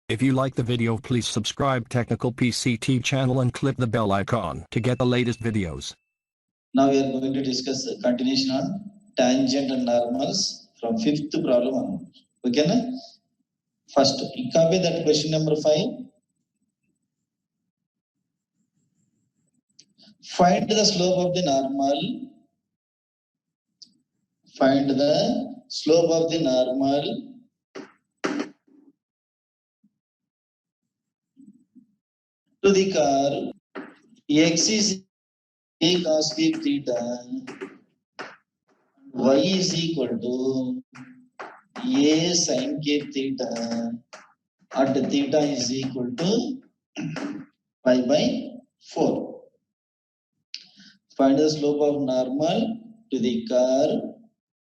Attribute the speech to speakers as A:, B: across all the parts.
A: If you like the video, please subscribe Technical PCT channel and click the bell icon to get the latest videos.
B: Now we are going to discuss a continuation on tangent and normals from fifth problem. Okay, na? First, copy that question number 5. Find the slope of the normal. Find the slope of the normal to the curve x is a cos cube theta, y is equal to a sin cube theta at theta is equal to pi by 4. Find the slope of normal to the curve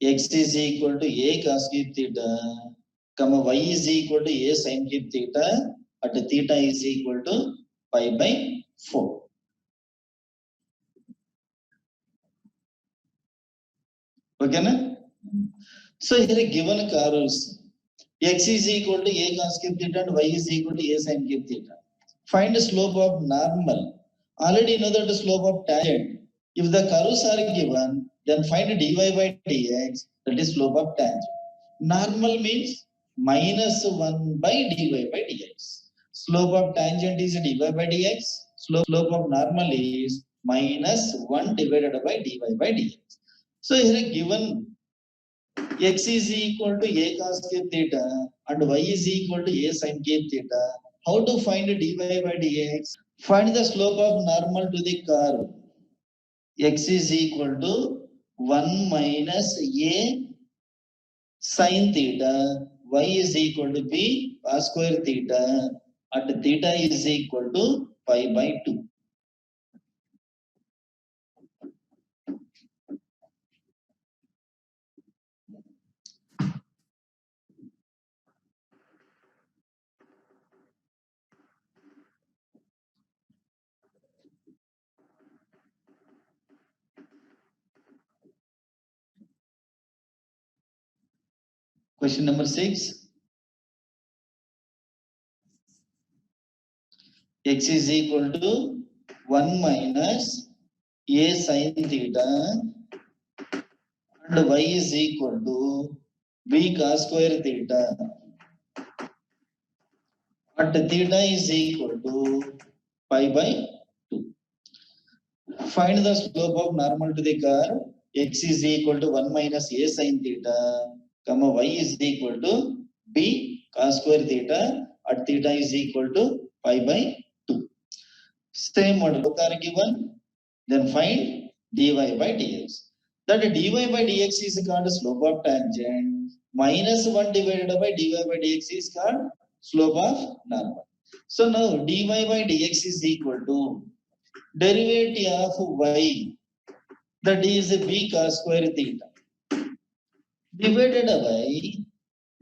B: x is equal to a cos cube theta, comma y is equal to a sin cube theta at theta is equal to pi by 4. Okay, na? So here given curves x is equal to a cos cube theta and y is equal to a sin cube theta. Find the slope of normal. Already know that the slope of tangent. If the curves are given, then find dy by dx, that is slope of tangent. Normal means minus 1 by dy by dx. Slope of tangent is dy by dx. Slope of normal is minus 1 divided by dy by dx. So here given x is equal to a cos cube theta and y is equal to a sin cube theta. How to find dy by dx? Find the slope of normal to the curve. X is equal to 1 minus a sin theta, y is equal to b cos square theta at theta is equal to pi by 2. Question number 6. X is equal to 1 minus a sin theta and y is equal to b cos square theta at theta is equal to pi by 2. Find the slope of normal to the curve. X is equal to 1 minus a sin theta, comma y is equal to b cos square theta at theta is equal to pi by 2. Same model both are given. Then find dy by dx. That dy by dx is called slope of tangent. Minus 1 divided by dy by dx is called slope of normal. So now dy by dx is equal to derivative of y, that is b cos square theta, divided by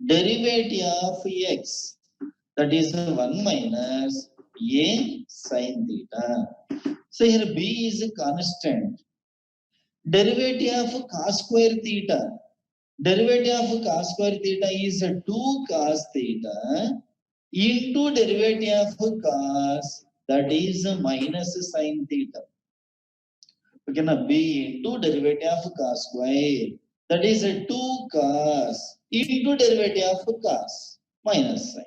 B: derivative of x, that is 1 minus a sin theta. So here b is a constant. Derivative of cos square theta. Derivative of cos square theta is 2 cos theta into derivative of cos, that is minus sin theta. Okay, now b into derivative of cos square, that is 2 cos into derivative of cos minus sin,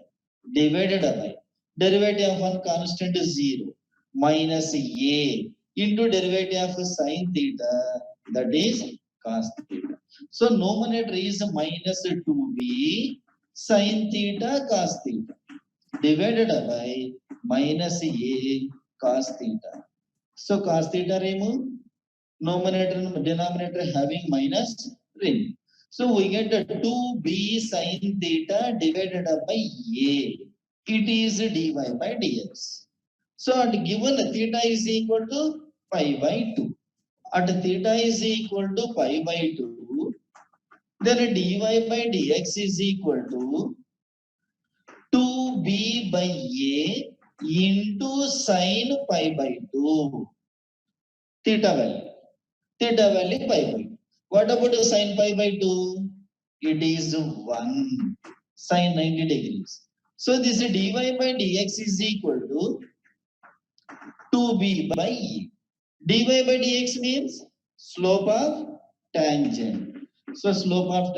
B: divided by derivative of one constant is 0 minus a into derivative of sin theta, that is cos theta. So numerator is minus 2b sin theta cos theta divided by minus a cos theta. So cos theta remove, numerator and denominator having minus remove. So we get a 2b sin theta divided by a. It is dy by dx. So at given theta is equal to pi by 2. At theta is equal to pi by 2, then dy by dx is equal to 2b by a into sin pi by 2. Theta value. Theta value pi by 2. What about sin pi by 2? It is 1 sin 90 degrees. So this dy by dx is equal to 2b by e. dy by dx means slope of tangent. So slope of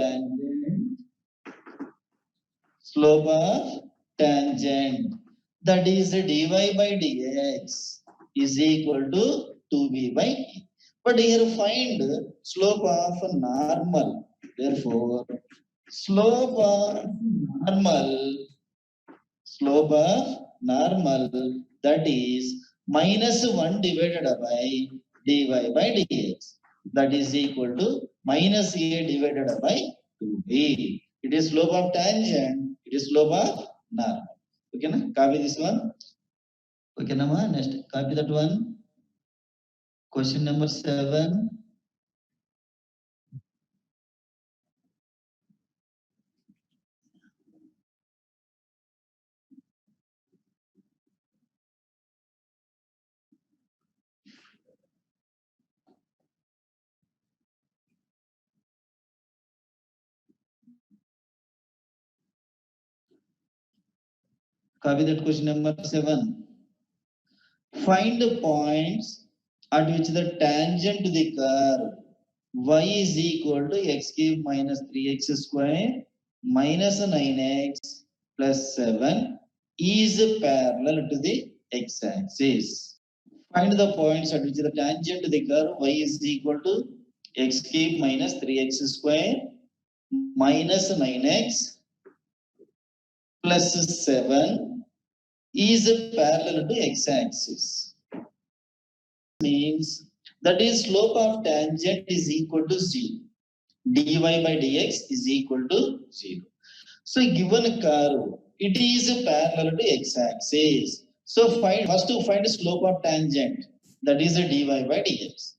B: tangent, that is dy by dx is equal to 2b by e. But here find slope of normal. Therefore, slope of normal, that is minus 1 divided by dy by dx, that is equal to minus a divided by 2b. It is slope of tangent, it is slope of normal. Okay na? Copy this one. Okay na ma? Next, copy that one. Question number 7. Copy that question number 7. Find the points at which the tangent to the curve y is equal to x cube minus 3x square minus 9x plus 7 is parallel to the x-axis. Find the points at which the tangent to the curve y is equal to x cube minus 3x square minus 9x plus 7 is parallel to x-axis. Means that is slope of tangent is equal to 0. dy by dx is equal to 0. So given curve, it is parallel to x-axis. So first to find slope of tangent, that is dy by dx.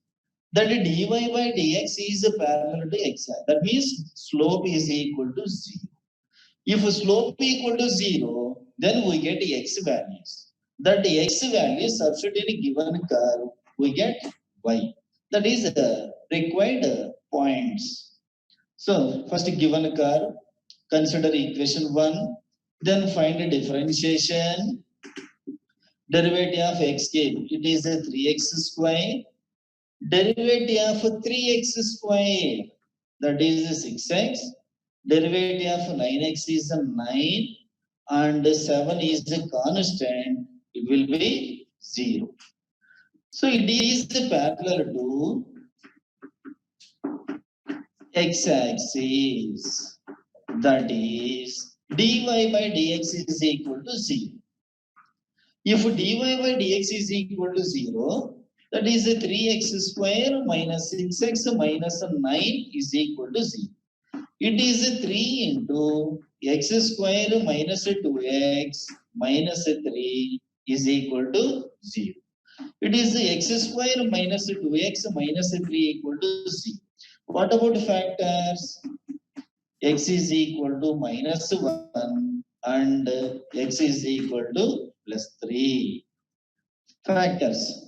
B: That dy by dx is parallel to x-axis. That means slope is equal to 0. If slope equal to 0, then we get x values. That x value substitute in given curve, we get y. That is required points. So first given curve, consider equation 1, then find a differentiation. Derivative of x cube, it is a 3x square. Derivative of 3x square, that is a 6x. Derivative of 9x is a 9 and 7 is a constant, it will be 0. So it is parallel to x-axis, that is dy by dx is equal to 0. If dy by dx is equal to 0, that is a 3x square minus 6x minus 9 is equal to 0. It is 3 into x square minus 2x minus 3 is equal to 0. It is x square minus 2x minus 3 equal to 0. What about factors? X is equal to minus 1 and x is equal to plus 3. Factors.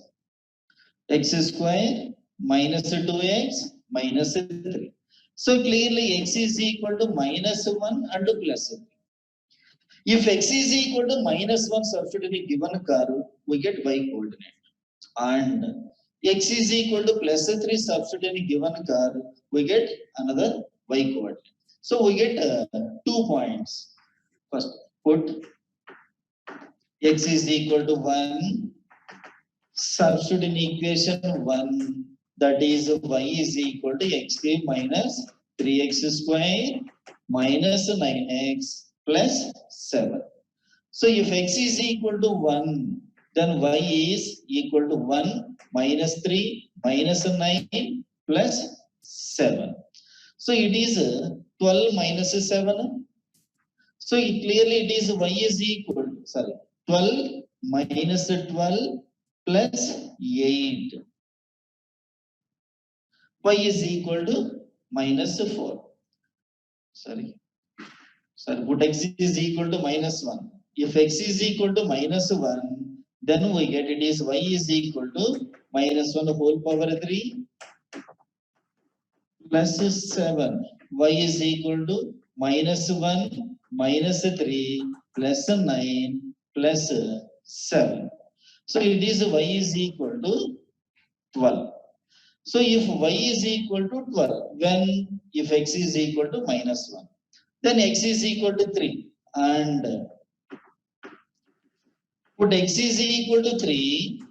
B: X square minus 2x minus 3. So clearly x is equal to minus 1 and plus 3. If x is equal to minus 1 substitute in a given curve, we get y coordinate. And x is equal to plus 3 substitute in a given curve, we get another y coordinate. So we get 2 points. First, put x is equal to 1. Substitute in equation 1, that is y is equal to x cube minus 3x square minus 9x plus 7. So if x is equal to 1, then y is equal to 1 minus 3 minus 9 plus 7. So it is 12 minus 7. So clearly it is y is equal to 12 minus 12 plus 8. Y is equal to minus 4. Put x is equal to minus 1. If x is equal to minus 1, then we get it is y is equal to minus 1 whole power 3 plus 7. Y is equal to minus 1 minus 3 plus 9 plus 7. So it is y is equal to 12. So if y is equal to 12, when if x is equal to minus 1, then x is equal to 3. And put x is equal to 3,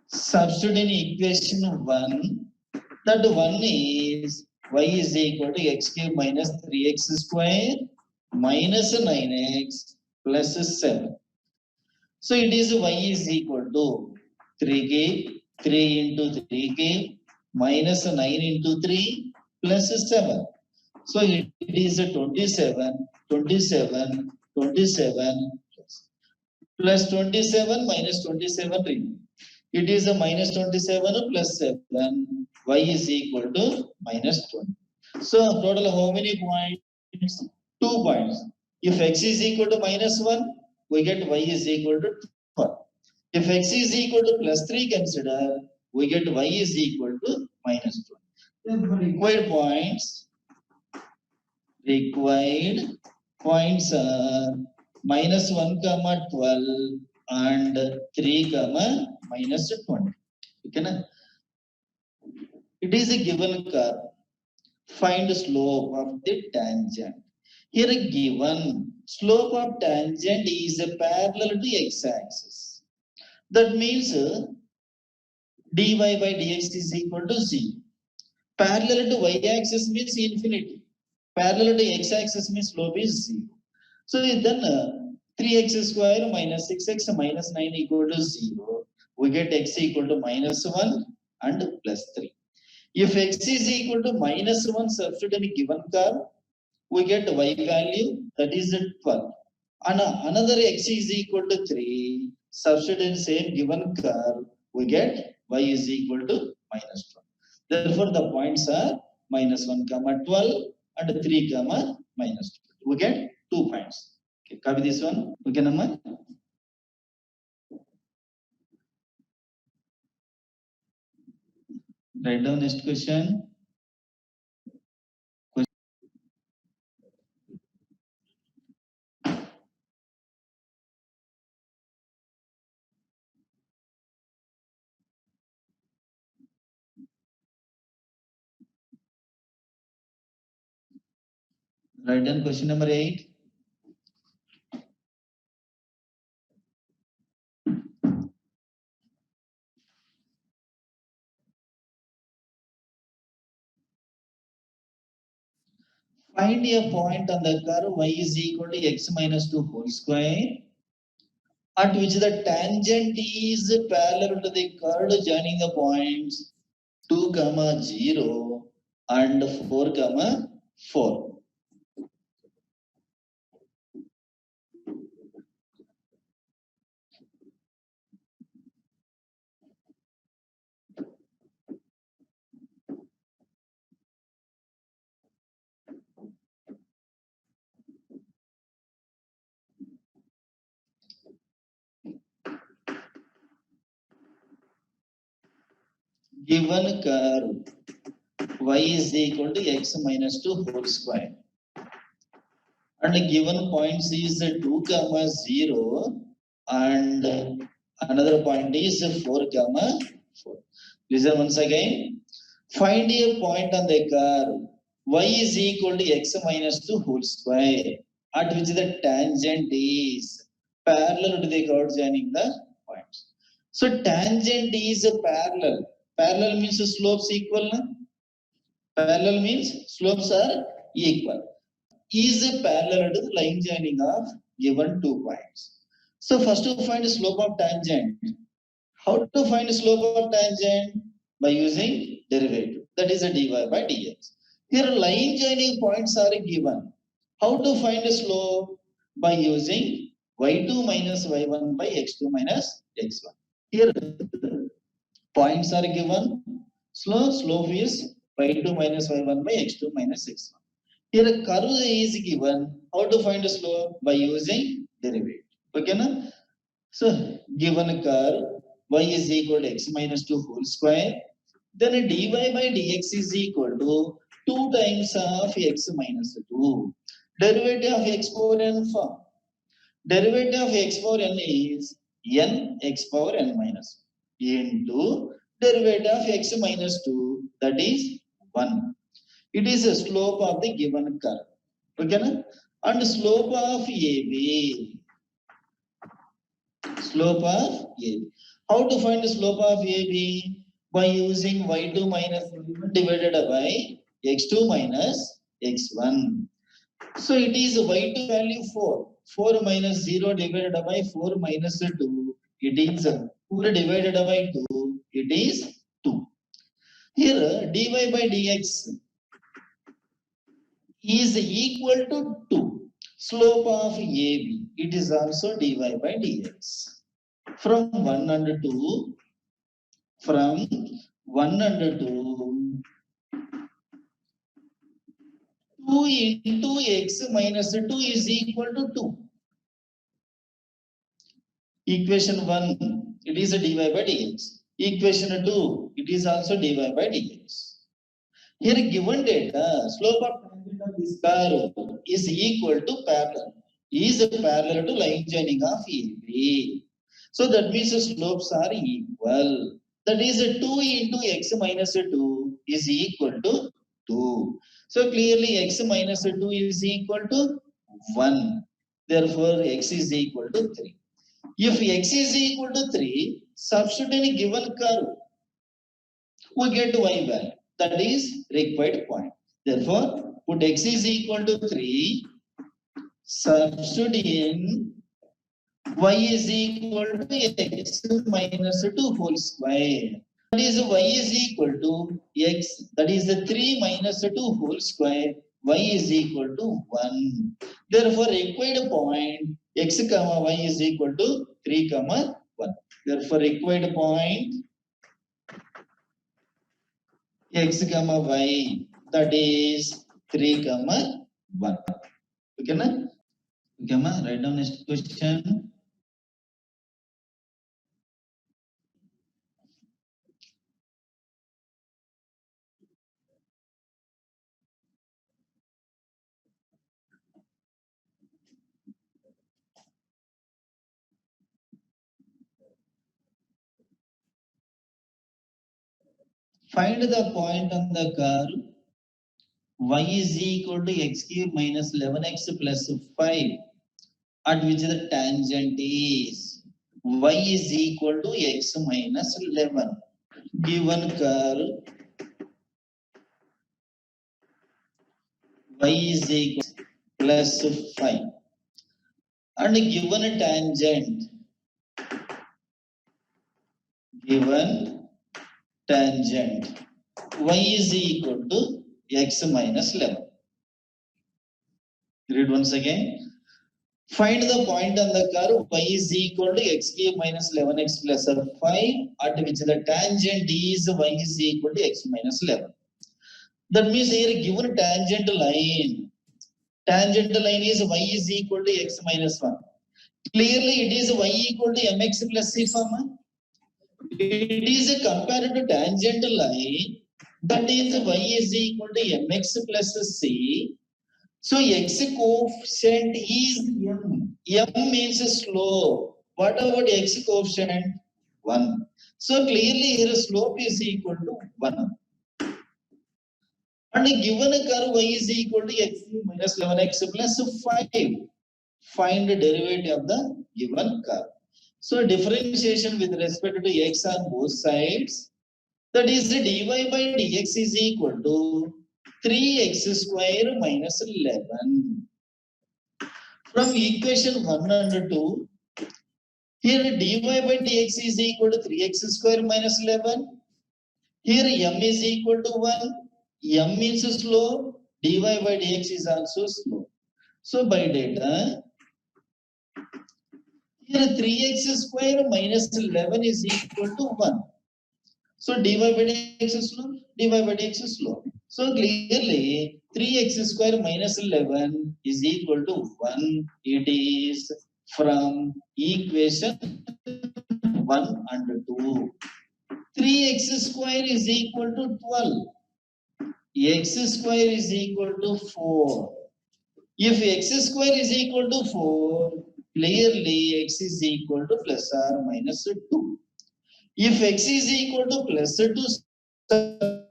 B: substitute in equation 1, that 1 is y is equal to x cube minus 3x square minus 9x plus 7. So it is y is equal to 3k, 3 into 3k minus 9 into 3 plus 7. So it is 27, 27, 27 plus 27 minus 27 remaining. It is a minus 27 plus 7, y is equal to minus 20. So total how many points? 2 points. If x is equal to minus 1, we get y is equal to 12. If x is equal to plus 3, consider, we get y is equal to minus 12. The required points are minus 1 comma 12 and 3 comma minus 20. Okay, na? It is a given curve. Find the slope of the tangent. Here a given slope of tangent is parallel to x-axis. That means dy by dx is equal to 0. Parallel to y-axis means infinity. Parallel to x-axis means slope is 0. So then 3x square minus 6x minus 9 equal to 0. We get x equal to minus 1 and plus 3. If x is equal to minus 1 substitute in a given curve, we get y value, that is 12. And another x is equal to 3, substitute in same given curve, we get y is equal to minus 12. Therefore, the points are minus 1 comma 12 and 3 comma minus 12. We get 2 points. Okay, copy this one. Okay, Namma? Write down next question. Write down question number 8. Find a point on the curve y is equal to x minus 2 whole square at which the tangent is parallel to the curve joining the points 2 comma 0 and 4 comma 4. Given curve y is equal to x minus 2 whole square and given points is 2 comma 0 and another point is 4 comma 4. Listen once again. Find a point on the curve y is equal to x minus 2 whole square at which the tangent is parallel to the curve joining the points. So tangent is parallel. Parallel means slopes equal. Parallel means slopes are equal. Is parallel to the line joining of given 2 points. So first to find the slope of tangent. How to find the slope of tangent? By using derivative. That is a dy by dx. Here line joining points are given. How to find the slope? By using y2 minus y1 by x2 minus x1. Here points are given. Slope is y2 minus y1 by x2 minus x1. Here a curve is given. How to find the slope? By using derivative. Okay, na? So given a curve y is equal to x minus 2 whole square, then a dy by dx is equal to 2 times of x minus 2. Derivative of exponent form. Derivative of x power n is n x power n minus into derivative of x minus 2, that is 1. It is a slope of the given curve. Okay? And slope of AB. Slope of AB. How to find the slope of AB? By using y2 minus y1 divided by x2 minus x1. So it is y2 value 4. 4 minus 0 divided by 4 minus 2. It is 4 divided by 2. It is 2. Here dy by dx is equal to 2. Slope of AB. It is also dy by dx. From 1 and 2. From 1 and 2. 2 into x minus 2 is equal to 2. Equation 1, it is a dy by dx. Equation 2, it is also dy by dx. Here given data, slope of tangent of this curve is equal to parallel. Is parallel to line joining of AB. So that means the slopes are equal. That is 2 into x minus 2 is equal to 2. So clearly x minus 2 is equal to 1. Therefore x is equal to 3. If x is equal to 3, substitute any given curve, we get y value. That is required point. Therefore, put x is equal to 3, substitute in y is equal to x minus 2 whole square. That is y is equal to x, that is the 3 minus 2 whole square, y is equal to 1. Therefore, required point x comma y is equal to 3 comma 1. Therefore, required point x comma y, that is 3 comma 1. Okay, na? Okay, ma? Write down next question. Find the point on the curve y is equal to x cube minus 11x plus 5 at which the tangent is y is equal to x minus 11. Given curve y is equal to plus 5 and given tangent y is equal to x minus 11. Read once again. Find the point on the curve y is equal to x cube minus 11x plus 5 at which the tangent is y is equal to x minus 11. That means here given tangent line is y is equal to x minus 1. Clearly it is y equal to mx plus c form. It is compared to tangent line, that is y is equal to mx plus c. So x coefficient is m. M means slope. What about x coefficient? 1. So clearly here slope is equal to 1. And given a curve y is equal to x minus 11x plus 5. Find the derivative of the given curve. So differentiation with respect to x on both sides. That is dy by dx is equal to 3x square minus 11. From equation 1 and 2, here dy by dx is equal to 3x square minus 11. Here m is equal to 1. M means slope. Dy by dx is also slope. So by data, here 3x square minus 11 is equal to 1. So dy by dx is slope. Dy by dx is slope. So clearly 3x square minus 11 is equal to 1. It is from equation 1 and 2. 3x square is equal to 12. X square is equal to 4. If x square is equal to 4, clearly x is equal to plus or minus 2. If x is equal to plus 2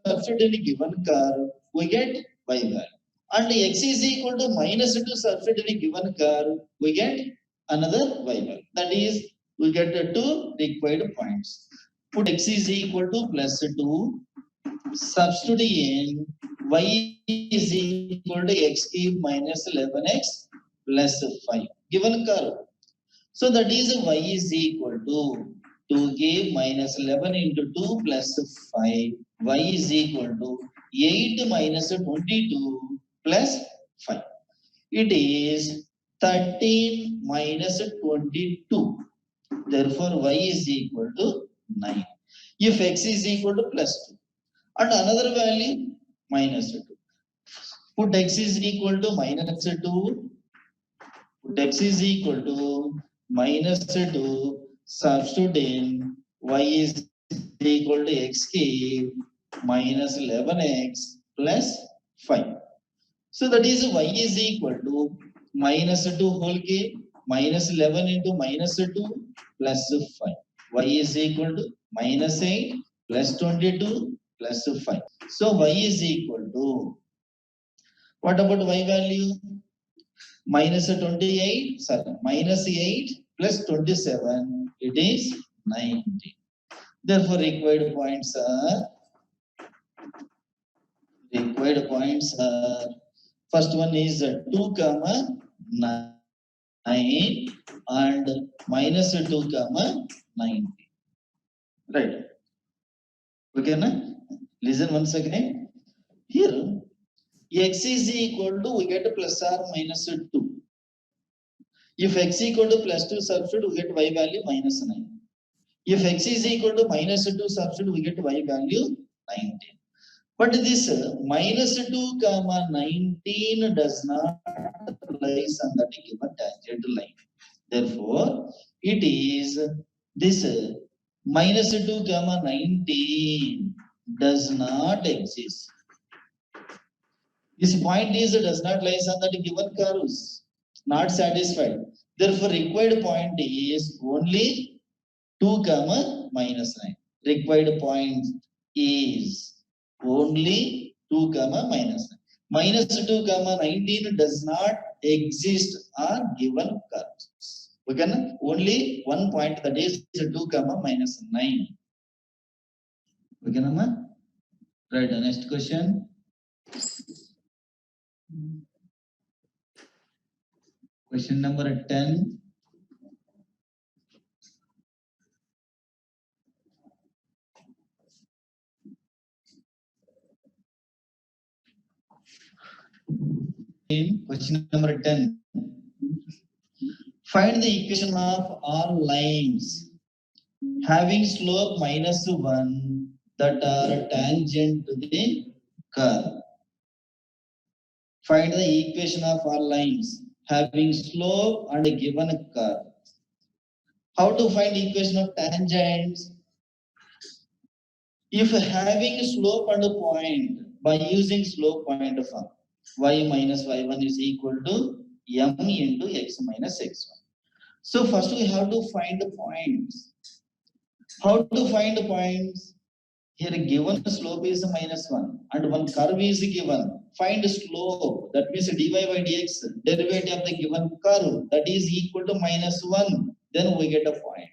B: substitute in a given curve, we get y value. And x is equal to minus 2 substitute in a given curve, we get another y value. That is, we get the two required points. Put x is equal to plus 2, substitute in y is equal to x cube minus 11x plus 5. Given curve. So that is y is equal to 2k minus 11 into 2 plus 5. Y is equal to 8 minus 22 plus 5. It is 13 minus 22. Therefore, y is equal to 9. If x is equal to plus 2. And another value minus 2. Put x is equal to minus 2. Put x is equal to minus 2. Substitute in y is equal to x cube minus 11x plus 5. So that is y is equal to minus 2 whole cube minus 11 into minus 2 plus 5. Y is equal to minus 8 plus 22 plus 5. So y is equal to, what about y value? Minus 28, sorry, minus 8 plus 27, it is 90. Therefore, required points are, first one is 2 comma 9 and minus 2 comma 90. Right. Okay, na? Listen once again. Here, x is equal to, we get plus or minus 2. If x equal to plus 2 substitute, we get y value minus 9. If x is equal to minus 2 substitute, we get y value 19. But this minus 2 comma 19 does not lies on that given tangent line. Therefore, it is this minus 2 comma 19 does not exist. This point is does not lies on that given curves. Not satisfied. Therefore, required point is only 2 comma minus 9. Required point is only 2 comma minus 9. Minus 2 comma 19 does not exist on given curves. Okay, only one point, that is 2 comma minus 9. Okay, right, next question. Question number 10. Question number 10. Find the equation of all lines having slope minus 1 that are tangent to the curve. Find the equation of all lines having slope and a given curve. How to find equation of tangents? If having slope and a point, by using slope point form, y minus y1 is equal to m into x minus x1. So first we have to find the points. How to find the points? Here given slope is minus 1 and one curve is given. Find slope, that means dy by dx, derivative of the given curve, that is equal to minus 1. Then we get a point.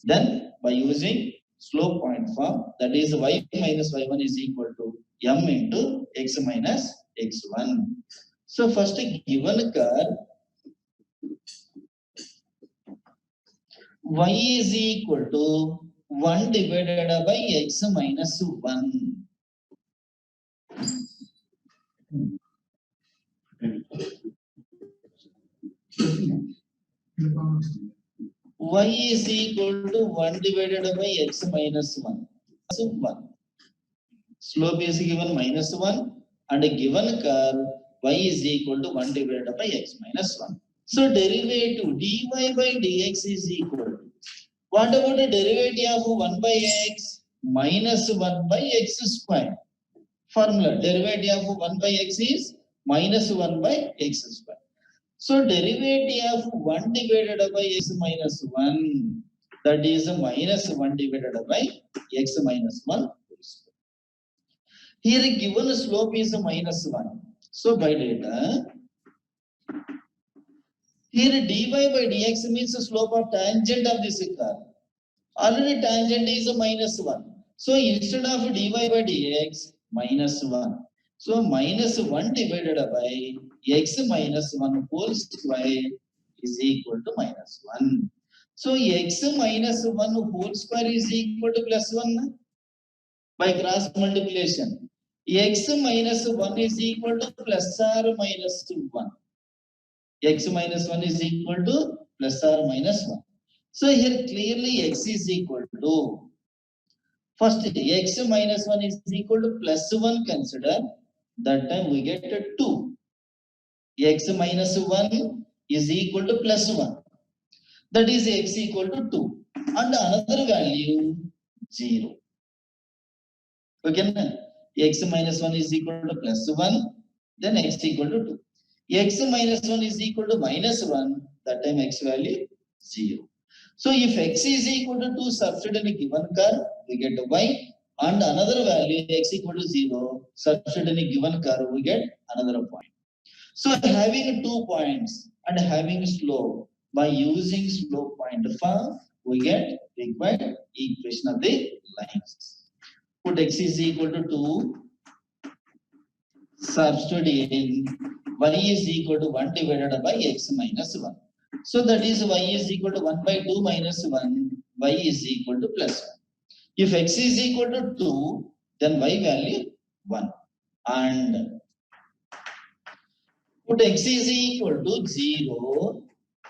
B: Then by using slope point form, that is y minus y1 is equal to m into x minus x1. So first given curve, y is equal to 1 divided by x minus 1. Y is equal to 1 divided by x minus 1. So 1. Slope is given minus 1 and a given curve y is equal to 1 divided by x minus 1. So derivative dy by dx is equal to, what about the derivative of 1 by x minus 1 by x square? Formula, derivative of 1 by x is minus 1 by x square. So derivative of 1 divided by x minus 1, that is minus 1 divided by x minus 1. Here given slope is minus 1. So by data, here dy by dx means the slope of tangent of this curve. Already tangent is minus 1. So instead of dy by dx, minus 1. So minus 1 divided by x minus 1 whole square is equal to minus 1. So x minus 1 whole square is equal to plus 1 by cross multiplication. X minus 1 is equal to plus or minus 1. X minus 1 is equal to plus or minus 1. So here clearly x is equal to, first x minus 1 is equal to plus 1 consider, that time we get a 2. X minus 1 is equal to plus 1. That is x equal to 2. And another value 0. Okay, x minus 1 is equal to plus 1, then x equal to 2. X minus 1 is equal to minus 1, that time x value 0. So if x is equal to 2 substitute in a given curve, we get y, and another value x equal to 0, substitute in a given curve, we get another point. So having 2 points and having slope, by using slope point form, we get required equation of the lines. Put x is equal to 2, substitute in y is equal to 1 divided by x minus 1. So that is y is equal to 1 by 2 minus 1, y is equal to plus 1. If x is equal to 2, then y value 1. And put x is equal to 0,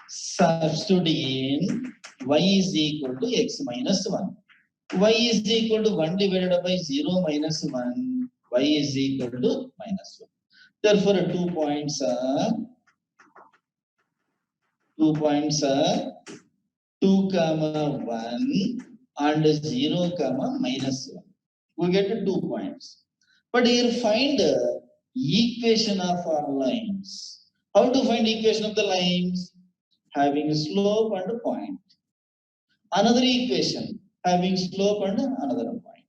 B: substitute in y is equal to x minus 1. Y is equal to 1 divided by 0 minus 1, y is equal to minus 1. Therefore, 2 points are 2 comma 1 and 0 comma minus 1. We get 2 points. But here find the equation of our lines. How to find equation of the lines? Having slope and point. Another equation, having slope and another point.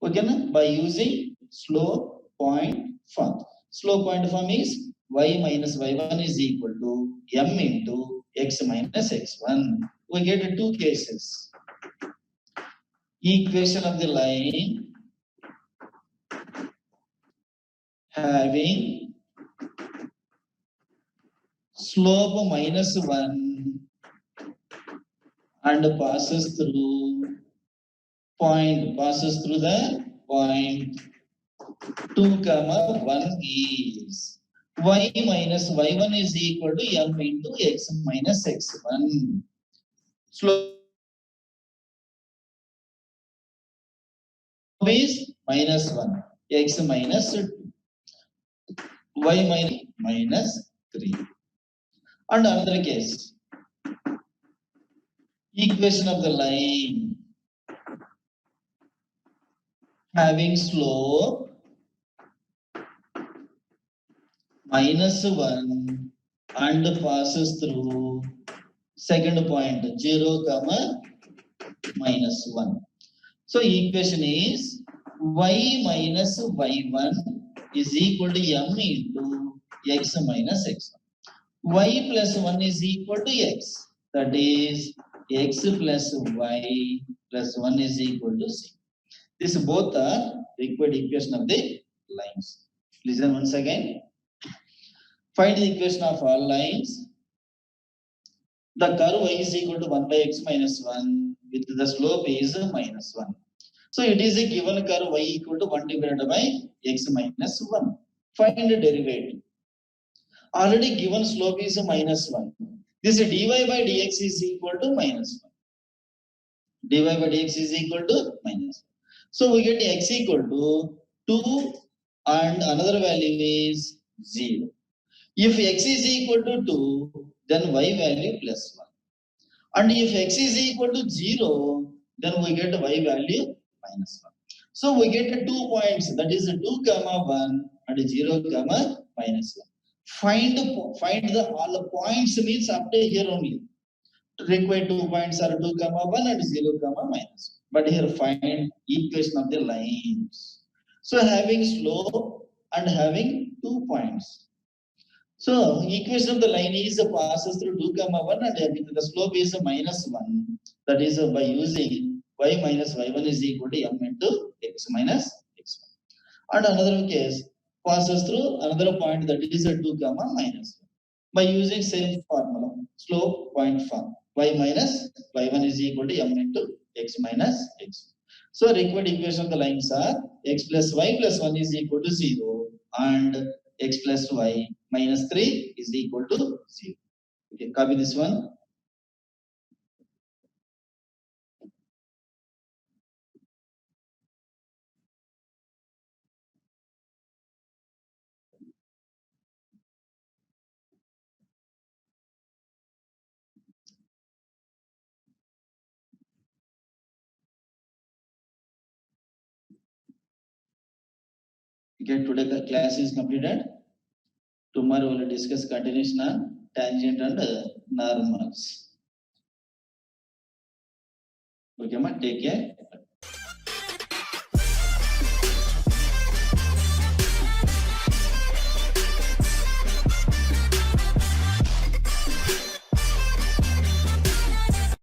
B: Okay, by using slope point form. Slope point form is y minus y1 is equal to m into x minus x1. We get 2 cases. Equation of the line having slope minus 1 and passes through the point 2 comma 1 is y minus y1 is equal to m into x minus x1. Slope is minus 1, x minus 2, y minus 3. And another case, equation of the line having slope minus 1 and passes through second point 0 comma minus 1. So equation is y minus y1 is equal to m into x minus x1. Y plus 1 is equal to x. That is x plus y plus 1 is equal to c. These both are required equation of the lines. Listen once again. Find the equation of all lines. The curve y is equal to 1 by x minus 1 with the slope is minus 1. So it is a given curve y equal to 1 divided by x minus 1. Find the derivative. Already given slope is minus 1. This dy by dx is equal to minus 1. Dy by dx is equal to minus 1. So we get x equal to 2 and another value is 0. If x is equal to 2, then y value plus 1. And if x is equal to 0, then we get y value minus 1. So we get 2 points, that is 2 comma 1 and 0 comma minus 1. Find the all the points means up to here only. Required 2 points are 2 comma 1 and 0 comma minus. But here find equation of the lines. So having slope and having 2 points. So equation of the line is passes through 2 comma 1 and the slope is minus 1. That is by using y minus y1 is equal to m into x minus x1. And another case passes through another point that is a 2 comma minus 1. By using same formula, slope point form, y minus y1 is equal to m into x minus x. So required equation of the lines are x plus y plus 1 is equal to 0 and x plus y minus 3 is equal to 0. Okay, copy this one. Okay, today the class is completed. Tomorrow we will discuss continuation on tangent and normals. Okay, ma, take care.